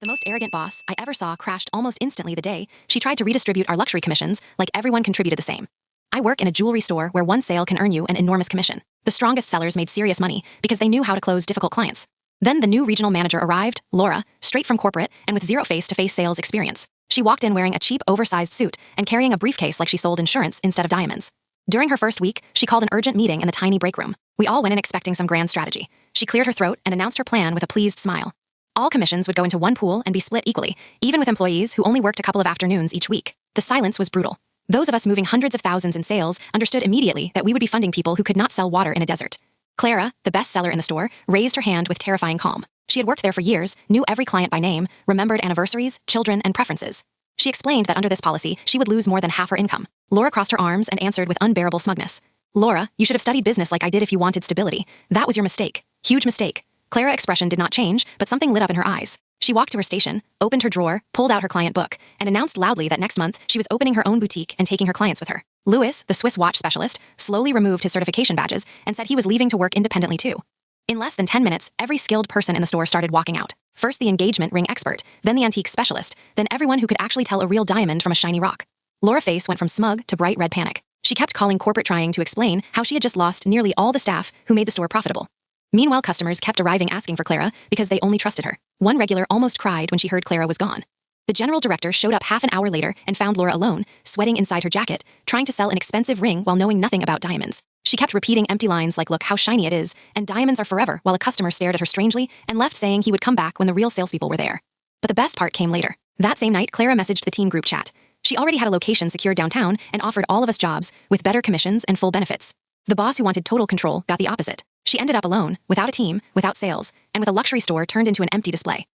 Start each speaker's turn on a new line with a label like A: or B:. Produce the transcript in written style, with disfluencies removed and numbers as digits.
A: The most arrogant boss I ever saw crashed almost instantly the day she tried to redistribute our luxury commissions like everyone contributed the same. I work in a jewelry store where one sale can earn you an enormous commission. The strongest sellers made serious money because they knew how to close difficult clients. Then the new regional manager arrived, Laura, straight from corporate and with zero face-to-face sales experience. She walked in wearing a cheap, oversized suit and carrying a briefcase like she sold insurance instead of diamonds. During her first week, she called an urgent meeting in the tiny break room. We all went in expecting some grand strategy. She cleared her throat and announced her plan with a pleased smile. All commissions would go into one pool and be split equally, even with employees who only worked a couple of afternoons each week. The silence was brutal. Those of us moving hundreds of thousands in sales understood immediately that we would be funding people who could not sell water in a desert. Clara, the best seller in the store, raised her hand with terrifying calm. She had worked there for years, knew every client by name, remembered anniversaries, children, and preferences. She explained that under this policy, she would lose more than half her income. Laura crossed her arms and answered with unbearable smugness. "Laura, you should have studied business like I did if you wanted stability. That was your mistake. Huge mistake." Clara's expression did not change, but something lit up in her eyes. She walked to her station, opened her drawer, pulled out her client book, and announced loudly that next month she was opening her own boutique and taking her clients with her. Louis, the Swiss watch specialist, slowly removed his certification badges and said he was leaving to work independently too. In less than 10 minutes, every skilled person in the store started walking out. First the engagement ring expert, then the antique specialist, then everyone who could actually tell a real diamond from a shiny rock. Laura's face went from smug to bright red panic. She kept calling corporate trying to explain how she had just lost nearly all the staff who made the store profitable. Meanwhile, customers kept arriving asking for Clara because they only trusted her. One regular almost cried when she heard Clara was gone. The general director showed up half an hour later and found Laura alone, sweating inside her jacket, trying to sell an expensive ring while knowing nothing about diamonds. She kept repeating empty lines like "look how shiny it is" and "diamonds are forever," while a customer stared at her strangely and left saying he would come back when the real salespeople were there. But the best part came later. That same night, Clara messaged the team group chat. She already had a location secured downtown and offered all of us jobs with better commissions and full benefits. The boss who wanted total control got the opposite. She ended up alone, without a team, without sales, and with a luxury store turned into an empty display.